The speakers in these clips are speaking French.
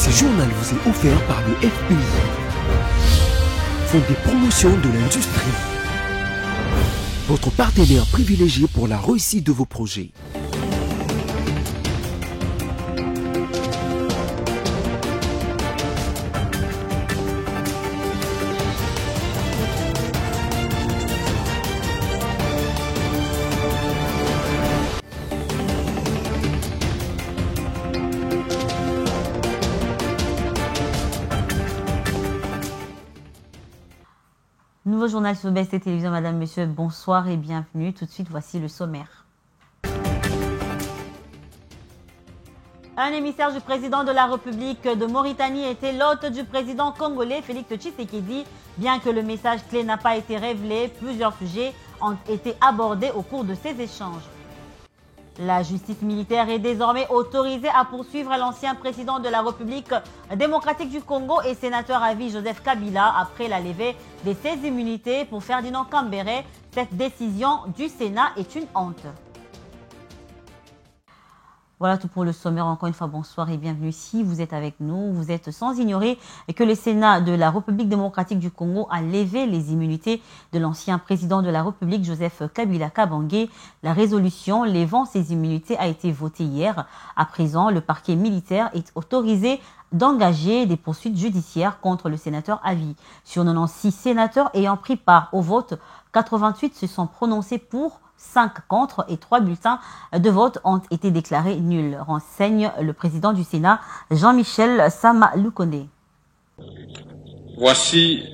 Ce journal vous est offert par le FPI, Fonds des promotions de l'industrie, votre partenaire privilégié pour la réussite de vos projets. Nouveau journal sur BST Télévision, Madame, Monsieur, bonsoir et bienvenue. Tout de suite, voici le sommaire. Un émissaire du président de la République de Mauritanie était l'hôte du président congolais Félix Tshisekedi. Bien que le message clé n'a pas été révélé, plusieurs sujets ont été abordés au cours de ces échanges. La justice militaire est désormais autorisée à poursuivre l'ancien président de la République démocratique du Congo et sénateur à vie Joseph Kabila après la levée de ses immunités pour Ferdinand Kambere. Cette décision du Sénat est une honte. Voilà tout pour le sommaire. Encore une fois, bonsoir et bienvenue. Si vous êtes avec nous, vous êtes sans ignorer que le Sénat de la République démocratique du Congo a levé les immunités de l'ancien président de la République, Joseph Kabila Kabange. La résolution levant ces immunités a été votée hier. À présent, le parquet militaire est autorisé d'engager des poursuites judiciaires contre le sénateur à vie. Sur 96 sénateurs ayant pris part au vote, 88 se sont prononcés pour, 5 contre et 3 bulletins de vote ont été déclarés nuls, renseigne le président du Sénat, Jean-Michel Sama-Lukonde. Voici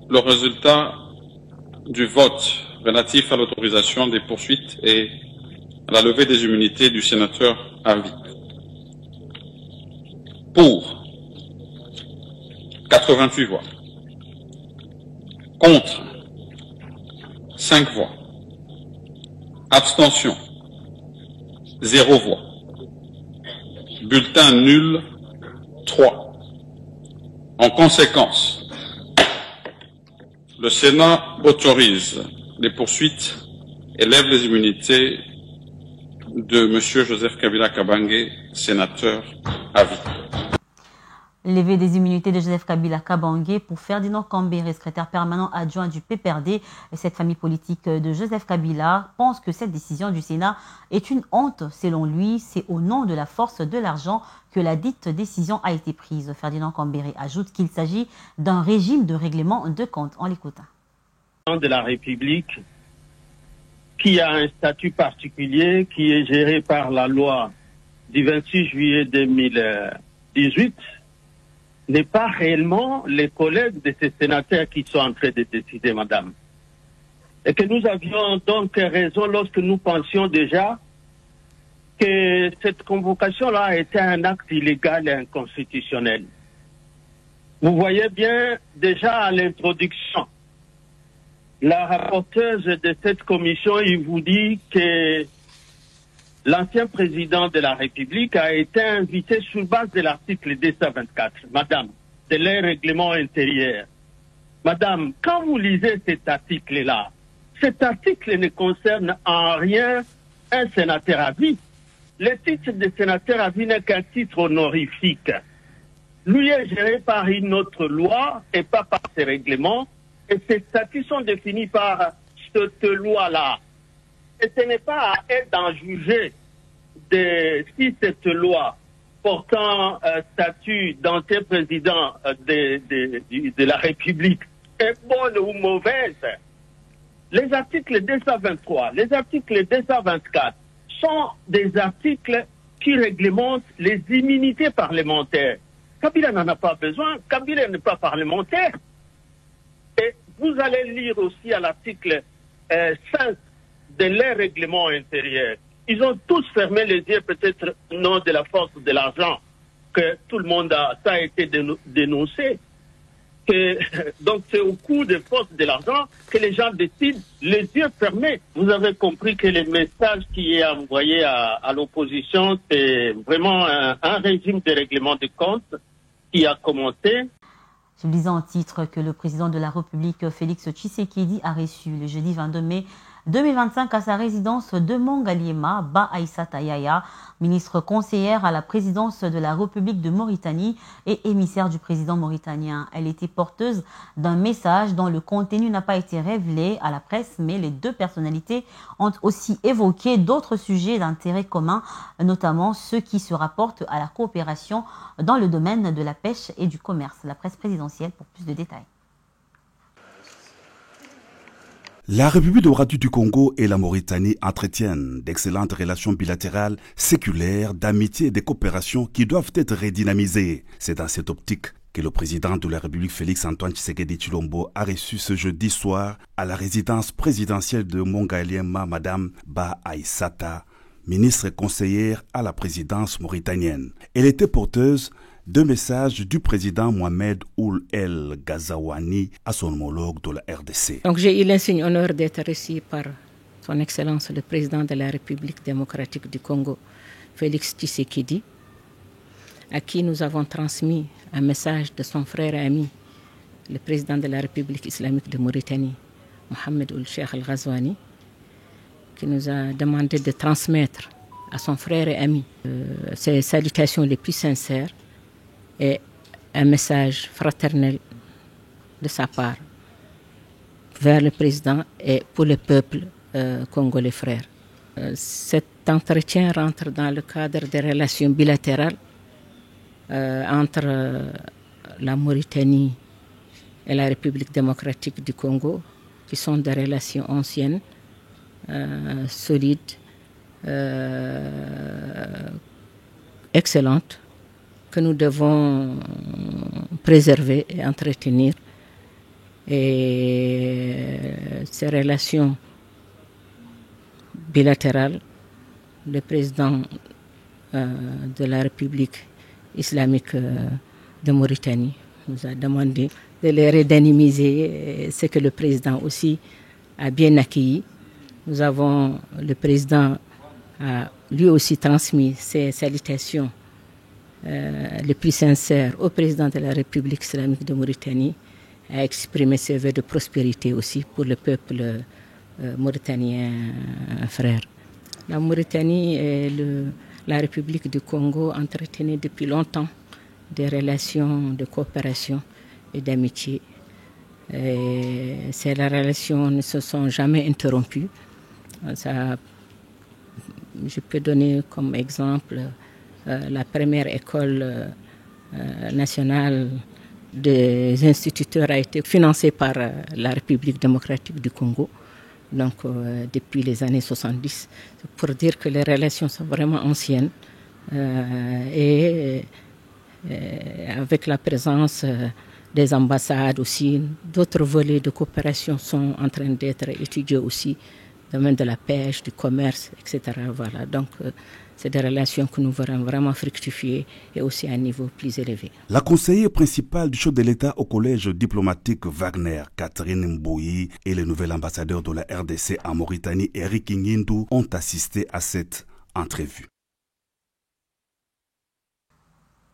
le résultat du vote relatif à l'autorisation des poursuites et à la levée des immunités du sénateur à vie. Pour 88 voix. Contre 5 voix. Abstention 0 voix. Bulletin nul 3. En conséquence, le Sénat autorise les poursuites et lève les immunités de M. Joseph Kabila Kabange, sénateur à vie. Lever des immunités de Joseph Kabila Kabange pour Ferdinand Kambere, secrétaire permanent adjoint du PPRD. Cette famille politique de Joseph Kabila pense que cette décision du Sénat est une honte. Selon lui, c'est au nom de la force de l'argent que la dite décision a été prise. Ferdinand Kambere ajoute qu'il s'agit d'un régime de règlement de compte. On l'écoute. De la République, qui a un statut particulier, qui est géré par la loi du 26 juillet 2018, n'est pas réellement les collègues de ces sénateurs qui sont en train de décider, madame. Et que nous avions donc raison lorsque nous pensions déjà que cette convocation-là était un acte illégal et inconstitutionnel. Vous voyez bien, déjà à l'introduction, la rapporteuse de cette commission, il vous dit que l'ancien président de la République a été invité sur base de l'article 224, madame, de leur règlement intérieur. Madame, quand vous lisez cet article-là, cet article ne concerne en rien un sénateur à vie. Le titre de sénateur à vie n'est qu'un titre honorifique. Lui est géré par une autre loi et pas par ses règlements, et ses statuts sont définis par cette loi-là. Et ce n'est pas à elle d'en juger si cette loi portant statut d'ancien président de la République est bonne ou mauvaise. Les articles 223, les articles 224 sont des articles qui réglementent les immunités parlementaires. Kabila n'en a pas besoin, Kabila n'est pas parlementaire. Et vous allez lire aussi à l'article 5 de leur règlement intérieur. Ils ont tous fermé les yeux, peut-être au nom de la force de l'argent, que tout le monde ça a été dénoncé. Donc c'est au coût de force de l'argent que les gens décident, les yeux fermés. Vous avez compris que le message qui est envoyé à l'opposition, c'est vraiment un régime de règlement de comptes qui a commencé. Je disais en titre que le président de la République, Félix Tshisekedi, a reçu le jeudi 22 mai 2025 à sa résidence de Mongaliema, Ba Aïssata Yaya, ministre conseillère à la présidence de la République de Mauritanie et émissaire du président mauritanien. Elle était porteuse d'un message dont le contenu n'a pas été révélé à la presse, mais les deux personnalités ont aussi évoqué d'autres sujets d'intérêt commun, notamment ceux qui se rapportent à la coopération dans le domaine de la pêche et du commerce. La presse présidentielle pour plus de détails. La République démocratique du Congo et la Mauritanie entretiennent d'excellentes relations bilatérales, séculaires, d'amitié et de coopération qui doivent être redynamisées. C'est dans cette optique que le président de la République Félix-Antoine Tshisekedi Tshilombo a reçu ce jeudi soir à la résidence présidentielle de Mongaliema Madame Ba Aïssata, ministre conseillère à la présidence mauritanienne. Elle était porteuse de messages du président Mohamed Ould El Ghazouani à son homologue de la RDC. Donc j'ai eu l'insigne honneur d'être reçu par son Excellence le président de la République démocratique du Congo, Félix Tshisekedi, à qui nous avons transmis un message de son frère et ami, le président de la République islamique de Mauritanie, Mohamed Ould El Ghazouani, qui nous a demandé de transmettre à son frère et ami ses salutations les plus sincères et un message fraternel de sa part vers le président et pour le peuple congolais frère. Cet entretien rentre dans le cadre des relations bilatérales entre la Mauritanie et la République démocratique du Congo, qui sont des relations anciennes, solides, excellentes, que nous devons préserver et entretenir. Et ces relations bilatérales, le président de la République islamique de Mauritanie nous a demandé de les redynamiser, ce que le président aussi a bien accueilli. Le président a lui aussi transmis ses salutations les plus sincères au président de la République islamique de Mauritanie, a exprimé ses vœux de prospérité aussi pour le peuple mauritanien frère. La Mauritanie et la République du Congo entretenaient depuis longtemps des relations de coopération et d'amitié. Ces relations ne se sont jamais interrompues. Je peux donner comme exemple la première école nationale des instituteurs a été financée par la République démocratique du Congo, donc depuis les années 70. C'est pour dire que les relations sont vraiment anciennes et avec la présence des ambassades aussi, d'autres volets de coopération sont en train d'être étudiés aussi, domaine de la pêche, du commerce, etc. Voilà. Donc, c'est des relations que nous verrons vraiment fructifier et aussi à un niveau plus élevé. La conseillère principale du chef de l'État au collège diplomatique Wagner, Catherine Mbouyi, et le nouvel ambassadeur de la RDC en Mauritanie, Eric Ngindou, ont assisté à cette entrevue.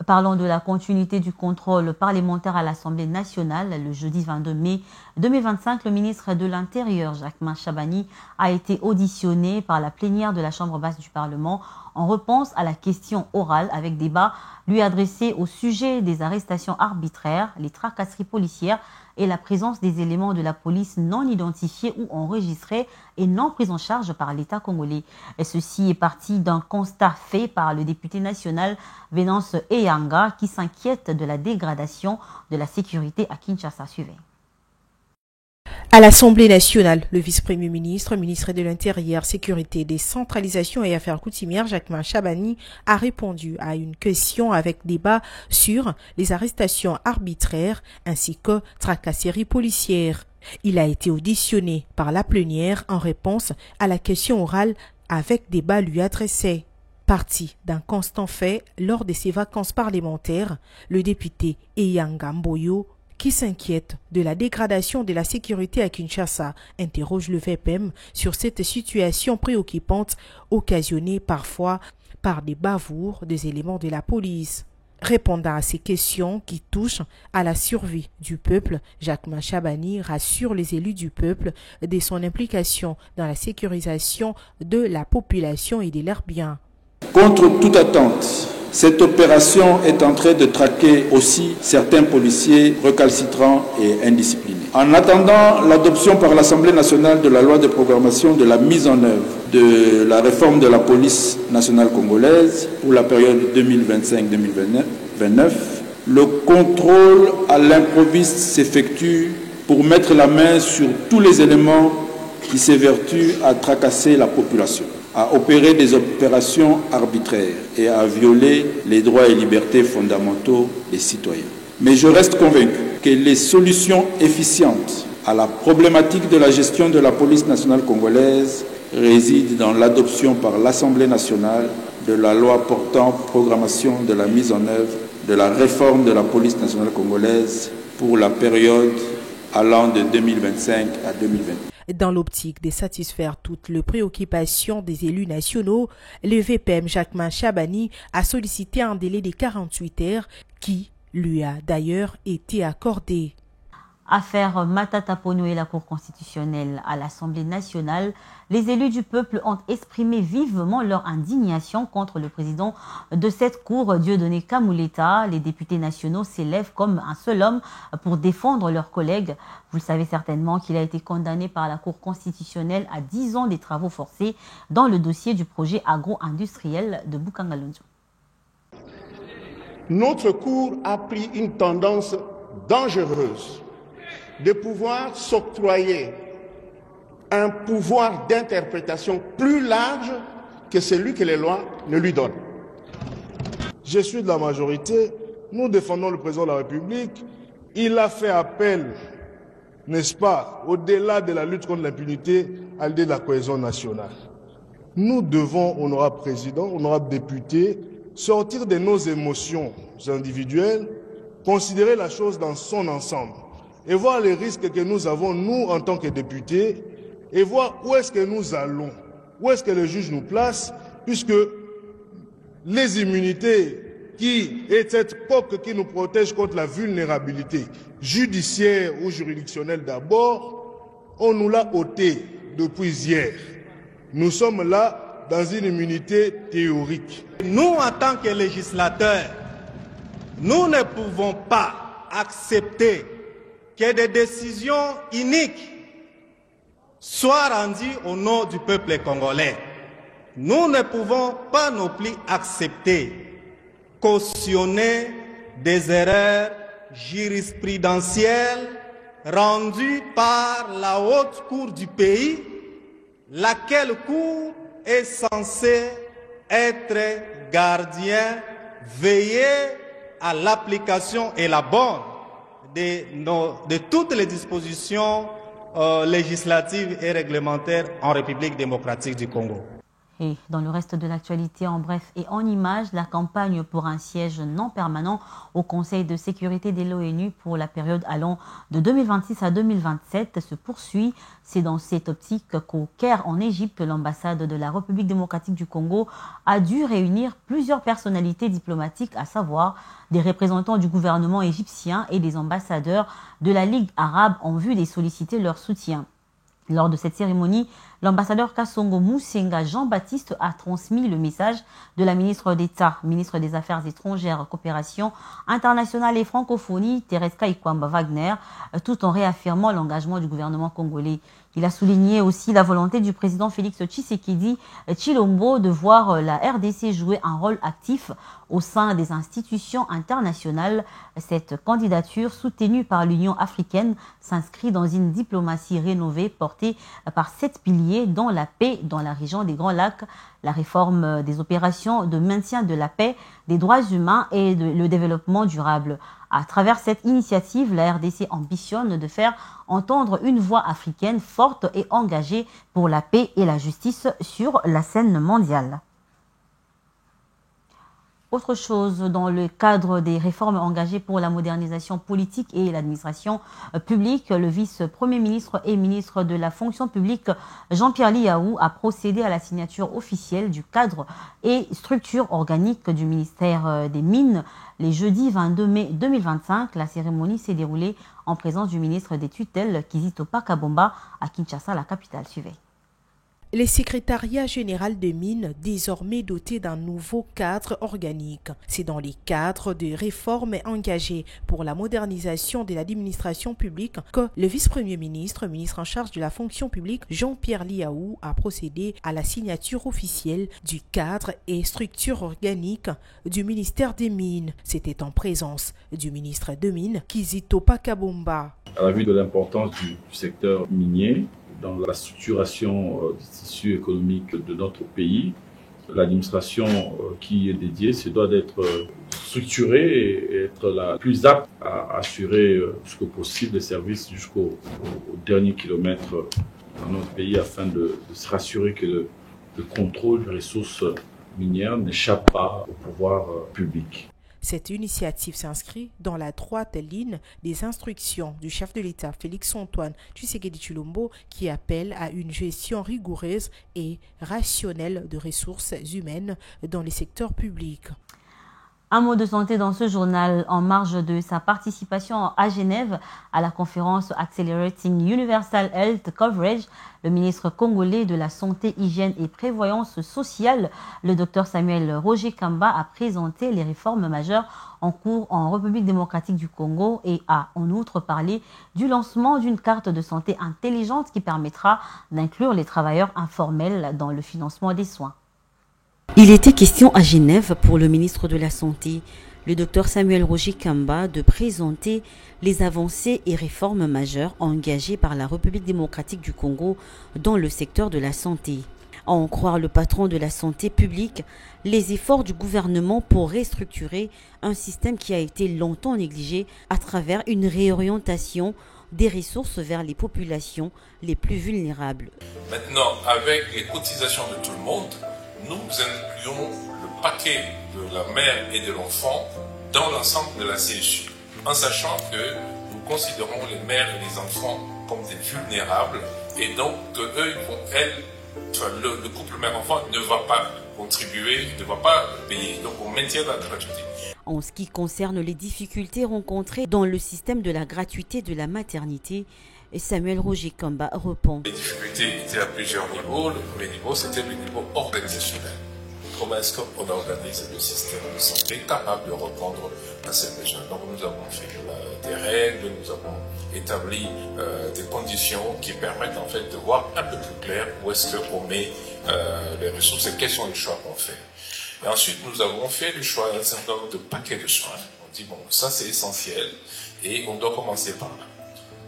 Parlons de la continuité du contrôle parlementaire à l'Assemblée nationale. Le jeudi 22 mai 2025, le ministre de l'Intérieur, Jacquemain Chabani, a été auditionné par la plénière de la Chambre basse du Parlement en réponse à la question orale avec débat lui adressé au sujet des arrestations arbitraires, les tracasseries policières et la présence des éléments de la police non identifiés ou enregistrés et non pris en charge par l'État congolais. Et ceci est parti d'un constat fait par le député national Venance Eyanga qui s'inquiète de la dégradation de la sécurité à Kinshasa. Suivez. À l'Assemblée nationale, le vice-premier ministre, ministre de l'Intérieur, Sécurité, Décentralisation et Affaires coutumières, Jacquemain Chabani, a répondu à une question avec débat sur les arrestations arbitraires ainsi que tracasseries policières. Il a été auditionné par la plénière en réponse à la question orale avec débat lui adressé. Parti d'un constant fait lors de ses vacances parlementaires, le député Eyanga Mboyo, qui s'inquiète de la dégradation de la sécurité à Kinshasa, interroge le VPM sur cette situation préoccupante occasionnée parfois par des bavoures des éléments de la police. Répondant à ces questions qui touchent à la survie du peuple, Jacquemain Chabani rassure les élus du peuple de son implication dans la sécurisation de la population et de leurs biens. Contre toute attente, cette opération est en train de traquer aussi certains policiers recalcitrants et indisciplinés. En attendant l'adoption par l'Assemblée nationale de la loi de programmation de la mise en œuvre de la réforme de la police nationale congolaise pour la période 2025-2029, le contrôle à l'improviste s'effectue pour mettre la main sur tous les éléments qui s'évertuent à tracasser la population, à opérer des opérations arbitraires et à violer les droits et libertés fondamentaux des citoyens. Mais je reste convaincu que les solutions efficientes à la problématique de la gestion de la police nationale congolaise résident dans l'adoption par l'Assemblée nationale de la loi portant programmation de la mise en œuvre de la réforme de la police nationale congolaise pour la période allant de 2025 à 2020. Dans l'optique de satisfaire toutes les préoccupations des élus nationaux, le VPM Jacquemain Chabani a sollicité un délai de 48 heures qui lui a d'ailleurs été accordé. Affaire Matata Ponyo et la Cour constitutionnelle à l'Assemblée nationale, les élus du peuple ont exprimé vivement leur indignation contre le président de cette Cour, Dieudonné Kamuleta. Les députés nationaux s'élèvent comme un seul homme pour défendre leurs collègues. Vous le savez certainement qu'il a été condamné par la Cour constitutionnelle à 10 ans des travaux forcés dans le dossier du projet agro-industriel de Bukangalonzo. Notre Cour a pris une tendance dangereuse de pouvoir s'octroyer un pouvoir d'interprétation plus large que celui que les lois ne lui donnent. Je suis de la majorité, nous défendons le président de la République, il a fait appel, n'est-ce pas, au-delà de la lutte contre l'impunité, à l'idée de la cohésion nationale. Nous devons, honorable président, honorable député, sortir de nos émotions individuelles, considérer la chose dans son ensemble et voir les risques que nous avons, nous, en tant que députés, et voir où est-ce que nous allons, où est-ce que le juge nous place, puisque les immunités qui est cette coque qui nous protège contre la vulnérabilité judiciaire ou juridictionnelle d'abord, on nous l'a ôté depuis hier. Nous sommes là dans une immunité théorique. Nous, en tant que législateurs, nous ne pouvons pas accepter que des décisions iniques soient rendues au nom du peuple congolais. Nous ne pouvons pas non plus accepter, cautionner des erreurs jurisprudentielles rendues par la haute cour du pays, laquelle cour est censée être gardien, veiller à l'application et la bonne de toutes les dispositions législatives et réglementaires en République démocratique du Congo. Et dans le reste de l'actualité, en bref et en images, la campagne pour un siège non permanent au Conseil de sécurité de l'ONU pour la période allant de 2026 à 2027 se poursuit. C'est dans cette optique qu'au Caire, en Égypte, l'ambassade de la République démocratique du Congo a dû réunir plusieurs personnalités diplomatiques, à savoir des représentants du gouvernement égyptien et des ambassadeurs de la Ligue arabe en vue de solliciter leur soutien. Lors de cette cérémonie, l'ambassadeur Kassongo Moussenga Jean-Baptiste a transmis le message de la ministre d'État, ministre des Affaires étrangères, coopération internationale et francophonie, Tereska Ikwamba Wagner, tout en réaffirmant l'engagement du gouvernement congolais. Il a souligné aussi la volonté du président Félix Tshisekedi Tshilombo de voir la RDC jouer un rôle actif au sein des institutions internationales. Cette candidature, soutenue par l'Union africaine, s'inscrit dans une diplomatie rénovée portée par 7 piliers, dont la paix dans la région des Grands Lacs, la réforme des opérations de maintien de la paix, des droits humains et le développement durable. À travers cette initiative, la RDC ambitionne de faire entendre une voix africaine forte et engagée pour la paix et la justice sur la scène mondiale. Autre chose, dans le cadre des réformes engagées pour la modernisation politique et l'administration publique, le vice-premier ministre et ministre de la fonction publique Jean-Pierre Liaou a procédé à la signature officielle du cadre et structure organique du ministère des Mines. Les jeudis 22 mai 2025, la cérémonie s'est déroulée en présence du ministre des tutelles Kizito Pakabomba à Kinshasa, la capitale. Suivez. Le secrétariat général de mines, désormais doté d'un nouveau cadre organique. C'est dans les cadres de réformes engagées pour la modernisation de l'administration publique que le vice-premier ministre, ministre en charge de la fonction publique, Jean-Pierre Liaou, a procédé à la signature officielle du cadre et structure organique du ministère des Mines. C'était en présence du ministre des Mines, Kizito Pakabomba. À la vue de l'importance du secteur minier, dans la structuration du tissu économique de notre pays, l'administration qui est dédiée se doit d'être structurée et être la plus apte à assurer jusqu'au possible les services jusqu'au dernier kilomètre dans notre pays afin de se rassurer que le contrôle des ressources minières n'échappe pas au pouvoir public. Cette initiative s'inscrit dans la droite ligne des instructions du chef de l'État, Félix-Antoine Tshisekedi Tshilombo, qui appelle à une gestion rigoureuse et rationnelle de ressources humaines dans les secteurs publics. Un mot de santé dans ce journal en marge de sa participation à Genève à la conférence Accelerating Universal Health Coverage. Le ministre congolais de la Santé, Hygiène et Prévoyance sociale, le Dr Samuel Roger Kamba, a présenté les réformes majeures en cours en République démocratique du Congo et a en outre parlé du lancement d'une carte de santé intelligente qui permettra d'inclure les travailleurs informels dans le financement des soins. Il était question à Genève pour le ministre de la Santé, le Dr Samuel Roger Kamba, de présenter les avancées et réformes majeures engagées par la République démocratique du Congo dans le secteur de la santé. À en croire le patron de la santé publique, les efforts du gouvernement pour restructurer un système qui a été longtemps négligé à travers une réorientation des ressources vers les populations les plus vulnérables. Maintenant, avec les cotisations de tout le monde, nous incluons le paquet de la mère et de l'enfant dans l'ensemble de la CSU, en sachant que nous considérons les mères et les enfants comme des vulnérables, et donc le couple mère-enfant ne va pas contribuer, ne va pas payer, donc on maintient la gratuité. En ce qui concerne les difficultés rencontrées dans le système de la gratuité de la maternité, Samuel Roger Kamba répond. Les difficultés étaient à plusieurs niveaux. Le premier niveau, c'était le niveau organisationnel. Comment est-ce qu'on organise le système de santé capable de répondre à ces besoins? Donc nous avons fait des règles, nous avons établi des conditions qui permettent en fait de voir un peu plus clair où est-ce qu'on met les ressources et quels sont les choix qu'on fait. Et ensuite, nous avons fait le choix d'un certain nombre de paquets de soins. On dit, bon, ça c'est essentiel et on doit commencer par là.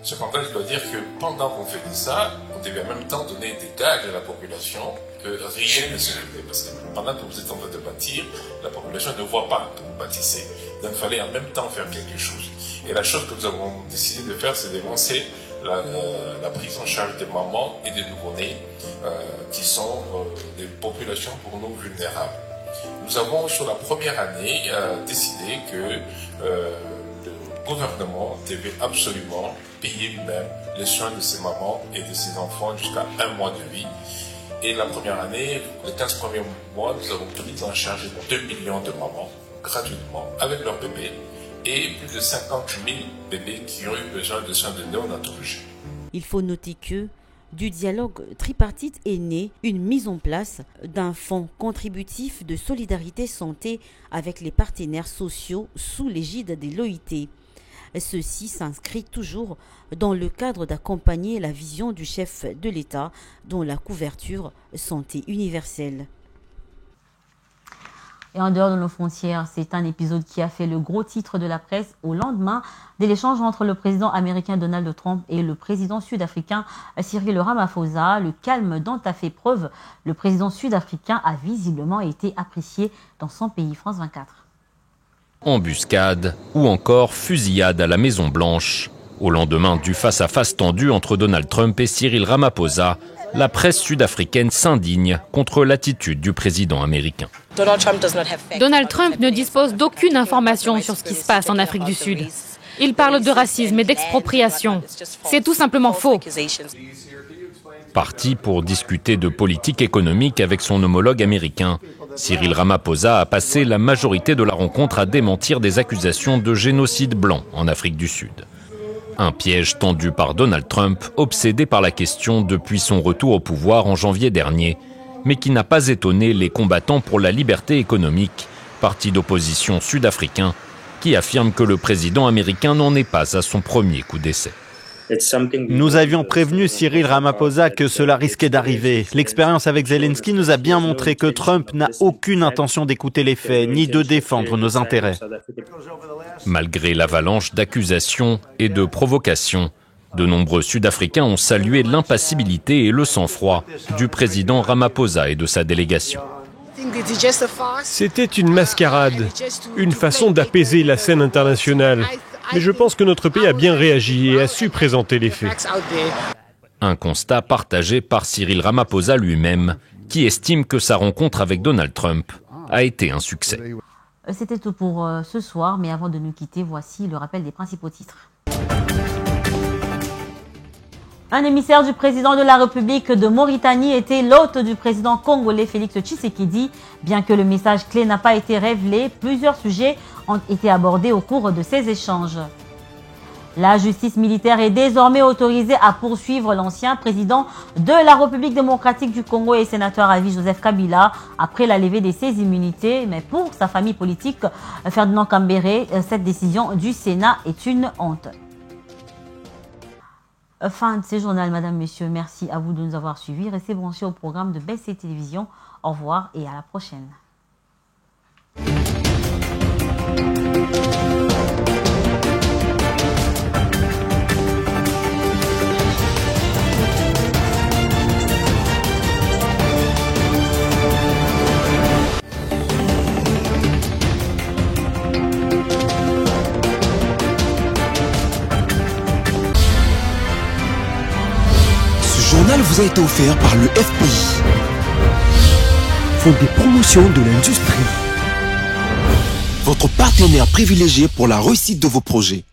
Cependant, je dois dire que pendant qu'on fait ça, on devait en même temps donner des gages à la population que rien ne se fait. Parce que pendant que vous êtes en train de bâtir, la population ne voit pas que vous bâtissez. Donc il fallait en même temps faire quelque chose. Et la chose que nous avons décidé de faire, c'est de lancer la prise en charge des mamans et des nouveau-nés qui sont des populations pour nous vulnérables. Nous avons, sur la première année, décidé que le gouvernement devait absolument payer lui-même les soins de ses mamans et de ses enfants jusqu'à 1 mois de vie. Et la première année, les 15 premiers mois, nous avons pris en charge 2 millions de mamans gratuitement avec leurs bébés et plus de 50 000 bébés qui ont eu besoin de soins de néonatologie. Il faut noter que du dialogue tripartite est née une mise en place d'un fonds contributif de solidarité santé avec les partenaires sociaux sous l'égide de l'OIT. Ceci s'inscrit toujours dans le cadre d'accompagner la vision du chef de l'État dans la couverture santé universelle. Et en dehors de nos frontières, c'est un épisode qui a fait le gros titre de la presse au lendemain de l'échange entre le président américain Donald Trump et le président sud-africain Cyril Ramaphosa. Le calme dont a fait preuve le président sud-africain a visiblement été apprécié dans son pays. France 24. Embuscade ou encore fusillade à la Maison-Blanche. Au lendemain du face-à-face tendu entre Donald Trump et Cyril Ramaphosa, la presse sud-africaine s'indigne contre l'attitude du président américain. Donald Trump ne dispose d'aucune information sur ce qui se passe en Afrique du Sud. Il parle de racisme et d'expropriation. C'est tout simplement faux. Parti pour discuter de politique économique avec son homologue américain, Cyril Ramaphosa a passé la majorité de la rencontre à démentir des accusations de génocide blanc en Afrique du Sud. Un piège tendu par Donald Trump, obsédé par la question depuis son retour au pouvoir en janvier dernier, mais qui n'a pas étonné les combattants pour la liberté économique, parti d'opposition sud-africain, qui affirme que le président américain n'en est pas à son premier coup d'essai. Nous avions prévenu Cyril Ramaphosa que cela risquait d'arriver. L'expérience avec Zelensky nous a bien montré que Trump n'a aucune intention d'écouter les faits, ni de défendre nos intérêts. Malgré l'avalanche d'accusations et de provocations, de nombreux Sud-Africains ont salué l'impassibilité et le sang-froid du président Ramaphosa et de sa délégation. C'était une mascarade, une façon d'apaiser la scène internationale. Mais je pense que notre pays a bien réagi et a su présenter les faits. Un constat partagé par Cyril Ramaphosa lui-même, qui estime que sa rencontre avec Donald Trump a été un succès. C'était tout pour ce soir, mais avant de nous quitter, voici le rappel des principaux titres. Un émissaire du président de la République de Mauritanie était l'hôte du président congolais Félix Tshisekedi. Bien que le message clé n'a pas été révélé, plusieurs sujets ont été abordés au cours de ces échanges. La justice militaire est désormais autorisée à poursuivre l'ancien président de la République démocratique du Congo et sénateur à vie Joseph Kabila après la levée de ses immunités. Mais pour sa famille politique, Ferdinand Kambere, cette décision du Sénat est une honte. Fin de ce journal, madame, messieurs. Merci à vous de nous avoir suivis. Restez branchés au programme de BC Télévision. Au revoir et à la prochaine. Ce journal vous a été offert par le FPI, Fonds de promotion de l'industrie, votre partenaire privilégié pour la réussite de vos projets.